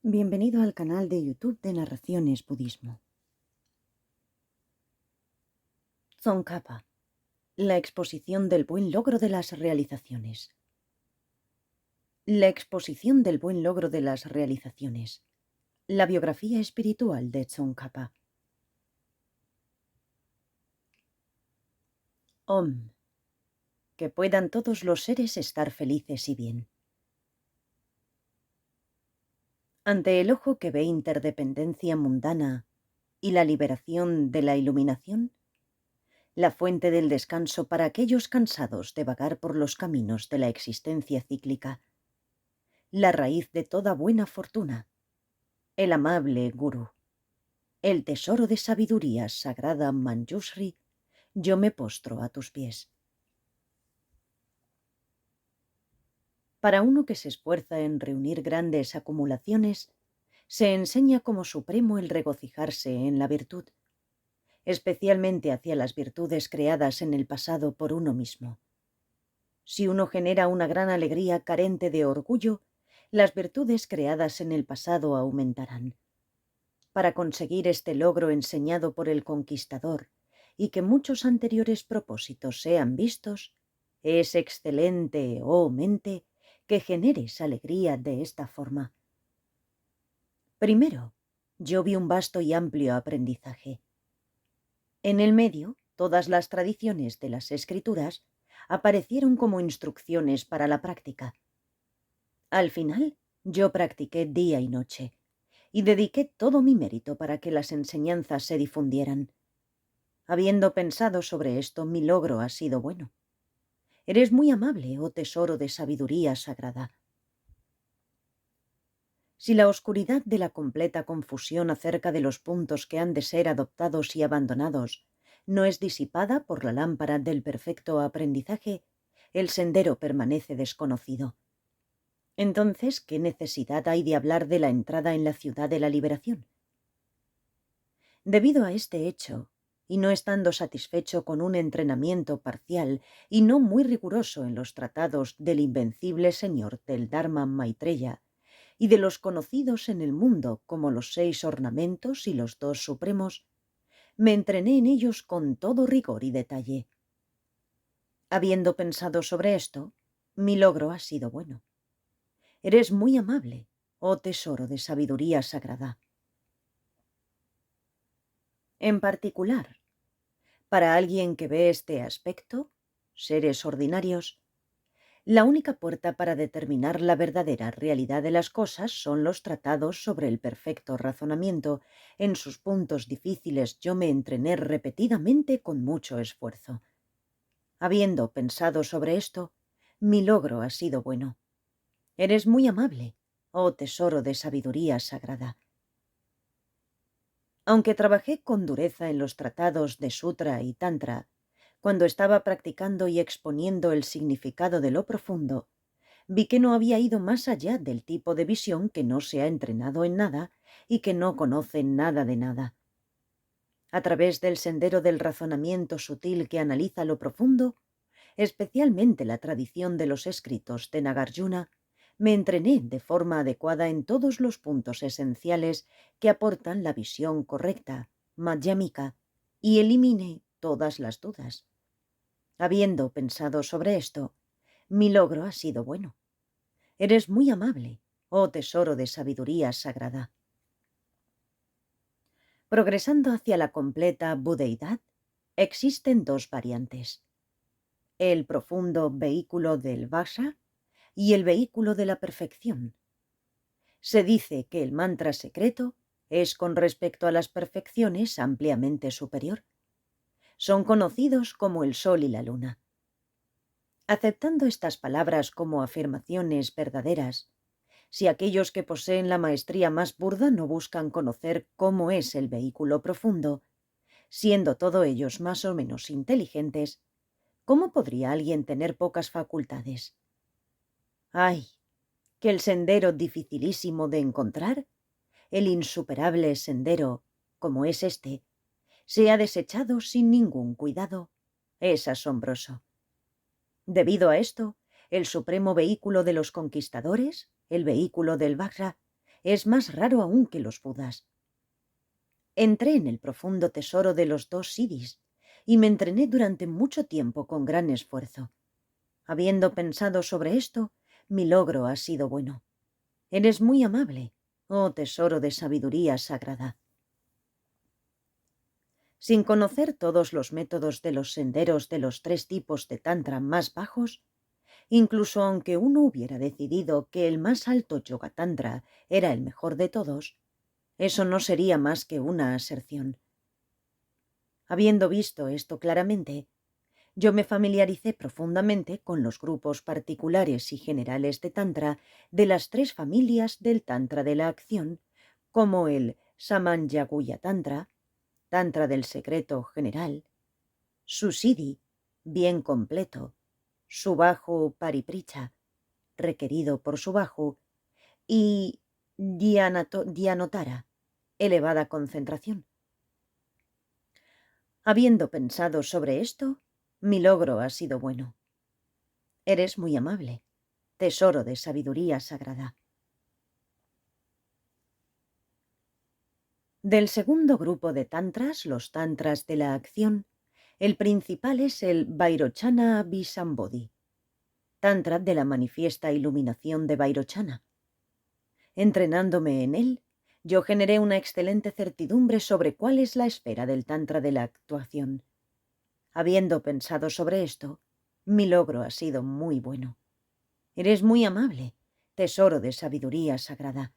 Bienvenido al canal de YouTube de Narraciones Budismo. Tsongkhapa, la exposición del buen logro de las realizaciones. La exposición del buen logro de las realizaciones. La biografía espiritual de Tsongkhapa. Om. Que puedan todos los seres estar felices y bien. Ante el ojo que ve interdependencia mundana y la liberación de la iluminación, la fuente del descanso para aquellos cansados de vagar por los caminos de la existencia cíclica, la raíz de toda buena fortuna, el amable Gurú, el tesoro de sabiduría sagrada Manjushri, yo me postro a tus pies. Para uno que se esfuerza en reunir grandes acumulaciones, se enseña como supremo el regocijarse en la virtud, especialmente hacia las virtudes creadas en el pasado por uno mismo. Si uno genera una gran alegría carente de orgullo, las virtudes creadas en el pasado aumentarán. Para conseguir este logro enseñado por el conquistador y que muchos anteriores propósitos sean vistos, es excelente, oh mente, que generes alegría de esta forma. Primero, yo vi un vasto y amplio aprendizaje. En el medio, todas las tradiciones de las escrituras aparecieron como instrucciones para la práctica. Al final, yo practiqué día y noche, y dediqué todo mi mérito para que las enseñanzas se difundieran. Habiendo pensado sobre esto, mi logro ha sido bueno. Eres muy amable, oh tesoro de sabiduría sagrada. Si la oscuridad de la completa confusión acerca de los puntos que han de ser adoptados y abandonados no es disipada por la lámpara del perfecto aprendizaje, el sendero permanece desconocido. Entonces, ¿qué necesidad hay de hablar de la entrada en la ciudad de la liberación? Debido a este hecho, y no estando satisfecho con un entrenamiento parcial y no muy riguroso en los tratados del invencible señor del Dharma Maitreya y de los conocidos en el mundo como los 6 ornamentos y los 2 supremos, me entrené en ellos con todo rigor y detalle. Habiendo pensado sobre esto, mi logro ha sido bueno. Eres muy amable, oh tesoro de sabiduría sagrada. En particular, para alguien que ve este aspecto, seres ordinarios, la única puerta para determinar la verdadera realidad de las cosas son los tratados sobre el perfecto razonamiento. En sus puntos difíciles yo me entrené repetidamente con mucho esfuerzo. Habiendo pensado sobre esto, mi logro ha sido bueno. Eres muy amable, oh tesoro de sabiduría sagrada. Aunque trabajé con dureza en los tratados de Sutra y Tantra, cuando estaba practicando y exponiendo el significado de lo profundo, vi que no había ido más allá del tipo de visión que no se ha entrenado en nada y que no conoce nada de nada. A través del sendero del razonamiento sutil que analiza lo profundo, especialmente la tradición de los escritos de Nagarjuna, me entrené de forma adecuada en todos los puntos esenciales que aportan la visión correcta, madhyamika, y eliminé todas las dudas. Habiendo pensado sobre esto, mi logro ha sido bueno. Eres muy amable, oh tesoro de sabiduría sagrada. Progresando hacia la completa budeidad, existen 2 variantes: el profundo vehículo del Vajra y el vehículo de la perfección. Se dice que el mantra secreto es con respecto a las perfecciones ampliamente superior. Son conocidos como el sol y la luna. Aceptando estas palabras como afirmaciones verdaderas, si aquellos que poseen la maestría más burda no buscan conocer cómo es el vehículo profundo, siendo todos ellos más o menos inteligentes, ¿cómo podría alguien tener pocas facultades? ¡Ay! Que el sendero dificilísimo de encontrar, el insuperable sendero, como es este, sea desechado sin ningún cuidado, es asombroso. Debido a esto, el supremo vehículo de los conquistadores, el vehículo del Vajra, es más raro aún que los Budas. Entré en el profundo tesoro de los 2 siddhis y me entrené durante mucho tiempo con gran esfuerzo. Habiendo pensado sobre esto, mi logro ha sido bueno. Eres muy amable, oh tesoro de sabiduría sagrada. Sin conocer todos los métodos de los senderos de los 3 tipos de tantra más bajos, incluso aunque uno hubiera decidido que el más alto yoga tantra era el mejor de todos, eso no sería más que una aserción. Habiendo visto esto claramente, yo me familiaricé profundamente con los grupos particulares y generales de Tantra de las 3 familias del Tantra de la acción, como el Samanyaguya Tantra, Tantra del secreto general, Susiddhi, bien completo, Subhahu Paripricha, requerido por Subhahu, y Dhyanotara, elevada concentración. Habiendo pensado sobre esto, mi logro ha sido bueno. Eres muy amable, tesoro de sabiduría sagrada. Del segundo grupo de tantras, los tantras de la acción, el principal es el Vairochana Abhisambodhi, tantra de la manifiesta iluminación de Vairochana. Entrenándome en él, yo generé una excelente certidumbre sobre cuál es la esfera del tantra de la actuación. Habiendo pensado sobre esto, mi logro ha sido muy bueno. Eres muy amable, tesoro de sabiduría sagrada.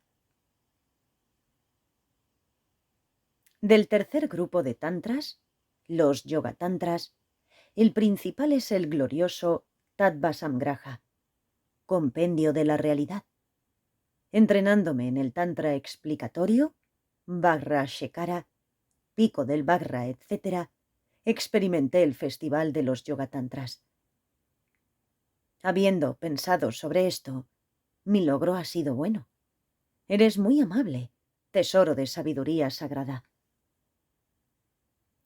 Del tercer grupo de tantras, los yoga tantras, el principal es el glorioso Tattva-samgraha, compendio de la realidad. Entrenándome en el tantra explicatorio, Vajrashekara, pico del Vajra, etc., experimenté el festival de los yoga tantras. Habiendo pensado sobre esto, mi logro ha sido bueno. Eres muy amable, tesoro de sabiduría sagrada.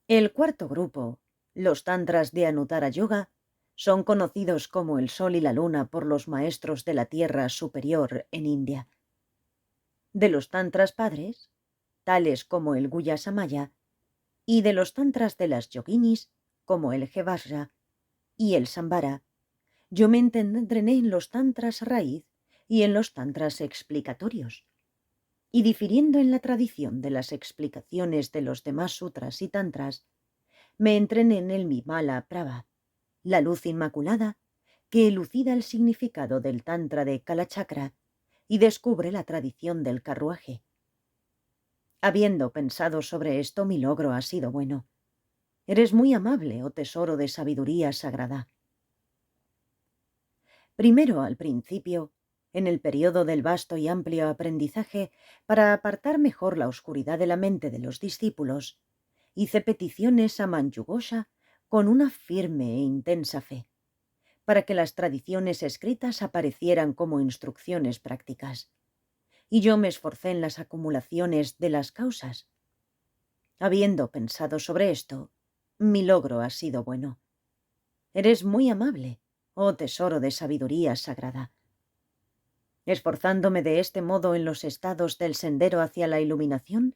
El cuarto grupo, los tantras de Anuttara Yoga, son conocidos como el sol y la luna por los maestros de la tierra superior en India. De los tantras padres, tales como el Guhya Samaya, y de los tantras de las yoginis, como el Hevajra y el Sambhara, yo me entrené en los tantras raíz y en los tantras explicatorios. Y difiriendo en la tradición de las explicaciones de los demás sutras y tantras, me entrené en el Vimala Prabha, la luz inmaculada, que elucida el significado del tantra de Kalachakra y descubre la tradición del carruaje. Habiendo pensado sobre esto, mi logro ha sido bueno. Eres muy amable, oh tesoro de sabiduría sagrada. Primero, al principio, en el periodo del vasto y amplio aprendizaje, para apartar mejor la oscuridad de la mente de los discípulos, hice peticiones a Manjughosha con una firme e intensa fe, para que las tradiciones escritas aparecieran como instrucciones prácticas. Y yo me esforcé en las acumulaciones de las causas. Habiendo pensado sobre esto, mi logro ha sido bueno. Eres muy amable, oh tesoro de sabiduría sagrada. Esforzándome de este modo en los estados del sendero hacia la iluminación,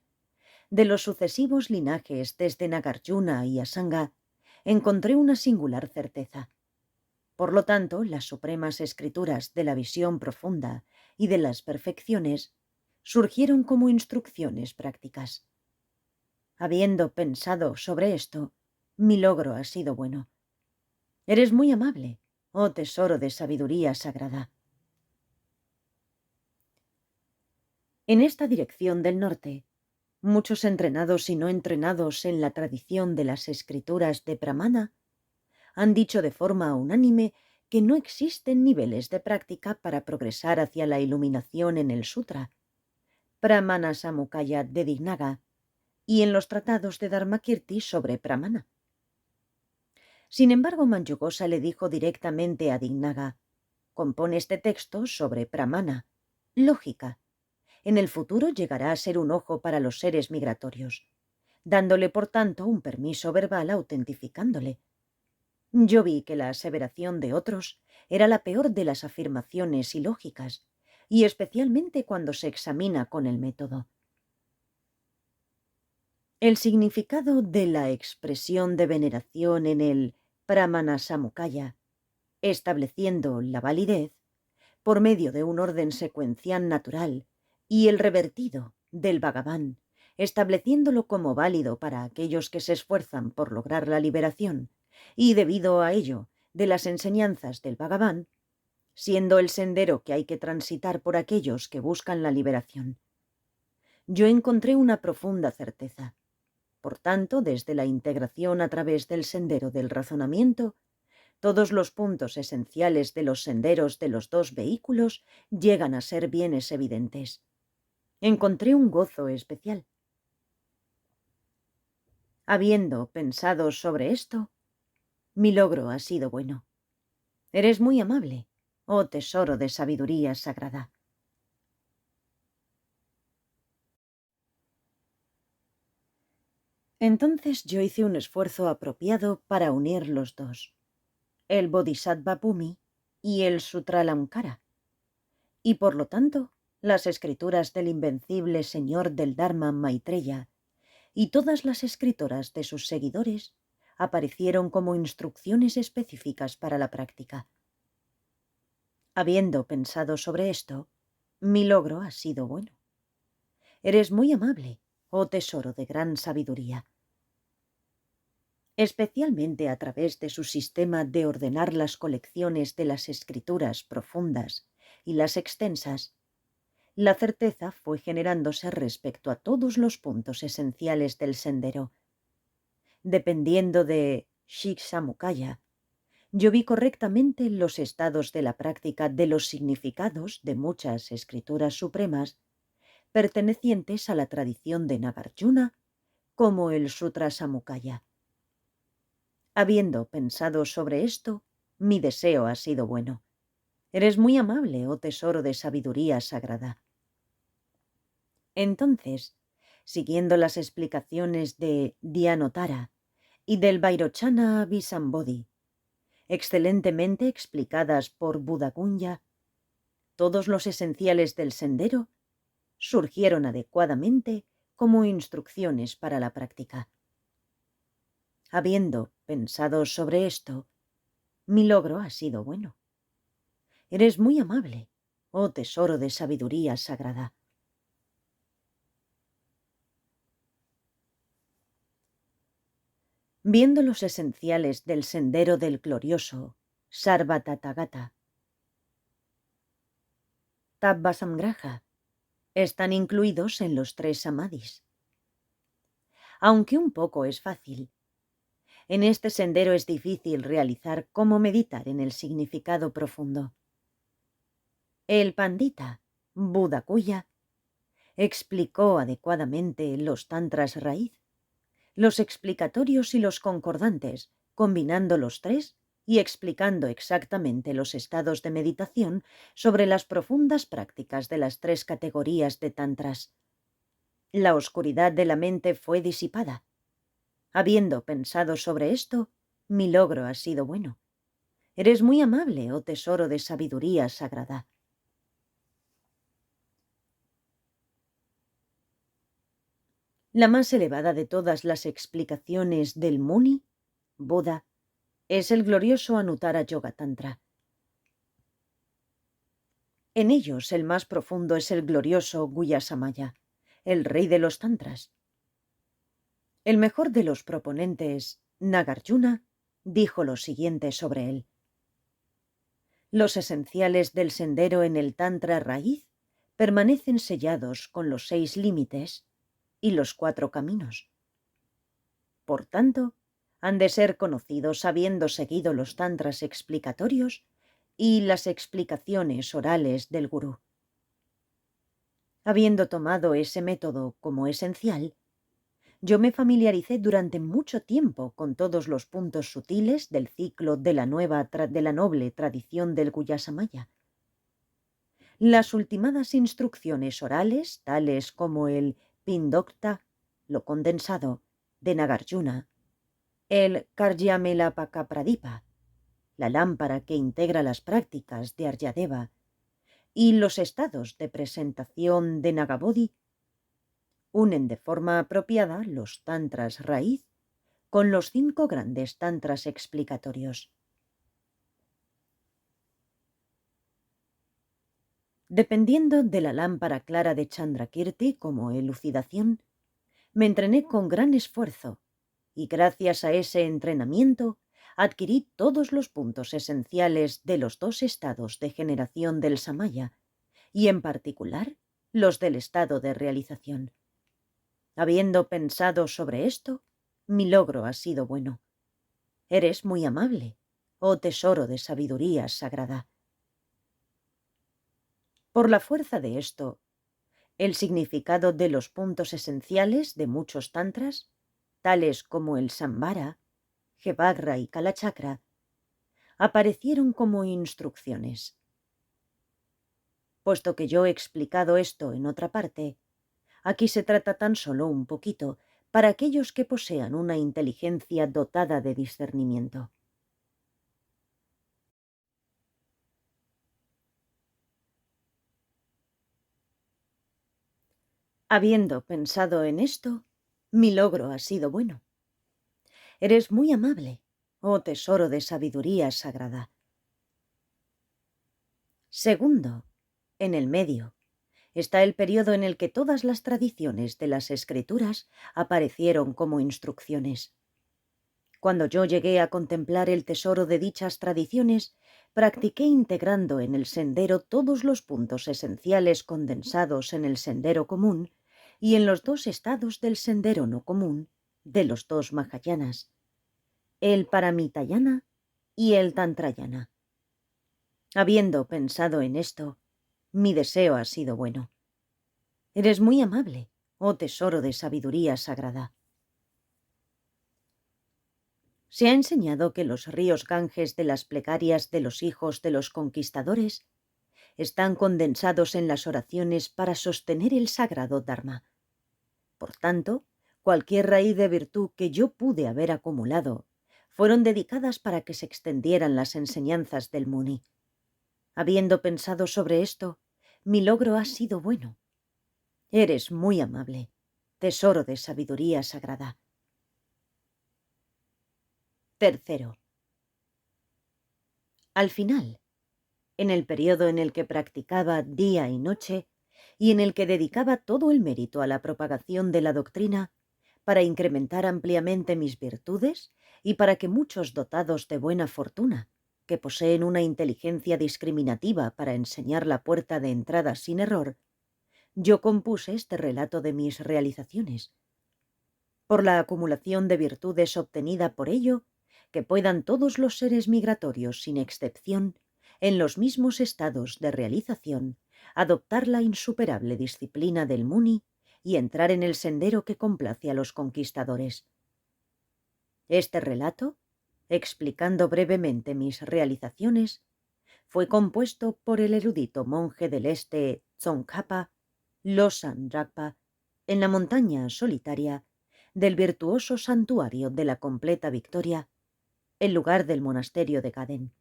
de los sucesivos linajes desde Nagarjuna y Asanga, encontré una singular certeza. Por lo tanto, las supremas escrituras de la visión profunda y de las perfecciones surgieron como instrucciones prácticas. Habiendo pensado sobre esto, mi logro ha sido bueno. Eres muy amable, oh tesoro de sabiduría sagrada. En esta dirección del norte, muchos entrenados y no entrenados en la tradición de las escrituras de Pramana han dicho de forma unánime que no existen niveles de práctica para progresar hacia la iluminación en el Sutra, Pramana Samukaya de Dignaga, y en los tratados de Dharmakirti sobre Pramana. Sin embargo, Manjughosha le dijo directamente a Dignaga: compone este texto sobre Pramana, lógica. En el futuro llegará a ser un ojo para los seres migratorios, dándole por tanto un permiso verbal autentificándole. Yo vi que la aseveración de otros era la peor de las afirmaciones ilógicas, y especialmente cuando se examina con el método. El significado de la expresión de veneración en el Pramana Samukaya, estableciendo la validez por medio de un orden secuencial natural, y el revertido del Bhagavan, estableciéndolo como válido para aquellos que se esfuerzan por lograr la liberación, y debido a ello, de las enseñanzas del Bhagavan, siendo el sendero que hay que transitar por aquellos que buscan la liberación. Yo encontré una profunda certeza. Por tanto, desde la integración a través del sendero del razonamiento, todos los puntos esenciales de los senderos de los dos vehículos llegan a ser bienes evidentes. Encontré un gozo especial. Habiendo pensado sobre esto, mi logro ha sido bueno. Eres muy amable, oh tesoro de sabiduría sagrada. Entonces yo hice un esfuerzo apropiado para unir los dos, el Bodhisattva Bhumi y el Sutralamkara, y por lo tanto las escrituras del invencible señor del Dharma Maitreya y todas las escritoras de sus seguidores aparecieron como instrucciones específicas para la práctica. Habiendo pensado sobre esto, mi logro ha sido bueno. Eres muy amable, oh tesoro de gran sabiduría. Especialmente a través de su sistema de ordenar las colecciones de las escrituras profundas y las extensas, la certeza fue generándose respecto a todos los puntos esenciales del sendero. Dependiendo de Shikshamukaya, yo vi correctamente los estados de la práctica de los significados de muchas escrituras supremas pertenecientes a la tradición de Nagarjuna, como el Sutra Samukaya. Habiendo pensado sobre esto, mi deseo ha sido bueno. Eres muy amable, oh tesoro de sabiduría sagrada. Entonces, siguiendo las explicaciones de Dhyanotara y del Vairochana Abhisambodhi, excelentemente explicadas por Buddhagunya, todos los esenciales del sendero surgieron adecuadamente como instrucciones para la práctica. Habiendo pensado sobre esto, mi logro ha sido bueno. Eres muy amable, oh tesoro de sabiduría sagrada. Viendo los esenciales del sendero del glorioso Sarvatathagata, Tattvasamgraha, están incluidos en los 3 samadhis. Aunque un poco es fácil, en este sendero es difícil realizar cómo meditar en el significado profundo. El pandita Buddhakuya explicó adecuadamente los tantras raíz, los explicatorios y los concordantes, combinando los 3 y explicando exactamente los estados de meditación sobre las profundas prácticas de las 3 categorías de tantras. La oscuridad de la mente fue disipada. Habiendo pensado sobre esto, mi logro ha sido bueno. Eres muy amable, oh tesoro de sabiduría sagrada. La más elevada de todas las explicaciones del Muni, Buda, es el glorioso Anuttara Yoga Tantra. En ellos el más profundo es el glorioso Guhyasamaya, el rey de los tantras. El mejor de los proponentes, Nagarjuna, dijo lo siguiente sobre él. Los esenciales del sendero en el tantra raíz permanecen sellados con los 6 límites y los 4 caminos. Por tanto, han de ser conocidos habiendo seguido los tantras explicatorios y las explicaciones orales del gurú. Habiendo tomado ese método como esencial, yo me familiaricé durante mucho tiempo con todos los puntos sutiles del ciclo de la noble tradición del Guhyasamaya. Las ultimadas instrucciones orales, tales como el Pindokta, lo condensado, de Nagarjuna, el Karyamelapakapradipa, la lámpara que integra las prácticas de Aryadeva, y los estados de presentación de Nagabodhi unen de forma apropiada los tantras raíz con los 5 grandes tantras explicatorios. Dependiendo de la lámpara clara de Chandrakirti como elucidación, me entrené con gran esfuerzo y gracias a ese entrenamiento adquirí todos los puntos esenciales de los 2 estados de generación del samaya y en particular los del estado de realización. Habiendo pensado sobre esto, mi logro ha sido bueno. Eres muy amable, oh tesoro de sabiduría sagrada. Por la fuerza de esto, el significado de los puntos esenciales de muchos tantras, tales como el Samvara, Jevagra y Kalachakra, aparecieron como instrucciones. Puesto que yo he explicado esto en otra parte, aquí se trata tan solo un poquito para aquellos que posean una inteligencia dotada de discernimiento. Habiendo pensado en esto, mi logro ha sido bueno. Eres muy amable, oh tesoro de sabiduría sagrada. Segundo, en el medio, está el periodo en el que todas las tradiciones de las escrituras aparecieron como instrucciones. Cuando yo llegué a contemplar el tesoro de dichas tradiciones, practiqué integrando en el sendero todos los puntos esenciales condensados en el sendero común y en los 2 estados del sendero no común de los 2 Mahayanas, el Paramitayana y el Tantrayana. Habiendo pensado en esto, mi deseo ha sido bueno. Eres muy amable, oh tesoro de sabiduría sagrada. Se ha enseñado que los ríos Ganges de las plegarias de los hijos de los conquistadores están condensados en las oraciones para sostener el sagrado Dharma. Por tanto, cualquier raíz de virtud que yo pude haber acumulado fueron dedicadas para que se extendieran las enseñanzas del Muni. Habiendo pensado sobre esto, mi logro ha sido bueno. Eres muy amable, tesoro de sabiduría sagrada. Tercero. Al final, en el periodo en el que practicaba día y noche y en el que dedicaba todo el mérito a la propagación de la doctrina para incrementar ampliamente mis virtudes y para que muchos dotados de buena fortuna, que poseen una inteligencia discriminativa para enseñar la puerta de entrada sin error, yo compuse este relato de mis realizaciones. Por la acumulación de virtudes obtenida por ello, que puedan todos los seres migratorios, sin excepción, en los mismos estados de realización, adoptar la insuperable disciplina del Muni y entrar en el sendero que complace a los conquistadores. Este relato, explicando brevemente mis realizaciones, fue compuesto por el erudito monje del este Tsongkhapa, Losang Dragpa, en la montaña solitaria del virtuoso santuario de la completa victoria, el lugar del monasterio de Gaden.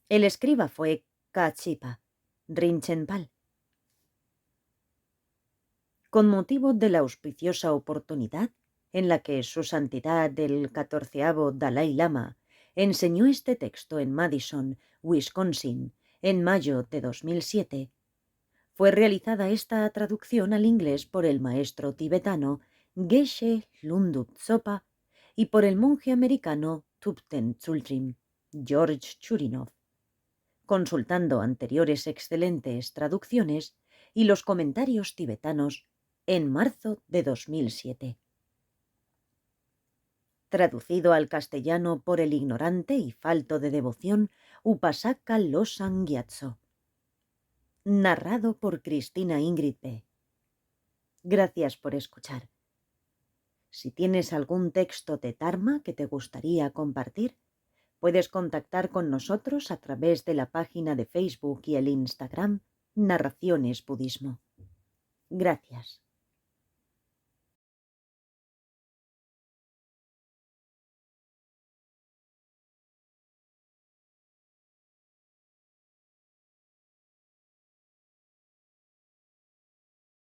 El escriba fue Kachipa Rinchen-pal. Con motivo de la auspiciosa oportunidad en la que su santidad el 14º Dalai Lama enseñó este texto en Madison, Wisconsin, en mayo de 2007, fue realizada esta traducción al inglés por el maestro tibetano Geshe Lungdup Tsopa y por el monje americano Thupten Tsultrim, George Churinov, consultando anteriores excelentes traducciones y los comentarios tibetanos en marzo de 2007. Traducido al castellano por el ignorante y falto de devoción Upasaka Losang Gyatso. Narrado por Cristina Ingrid P. Gracias por escuchar. Si tienes algún texto de Dharma que te gustaría compartir, puedes contactar con nosotros a través de la página de Facebook y el Instagram Narraciones Budismo. Gracias.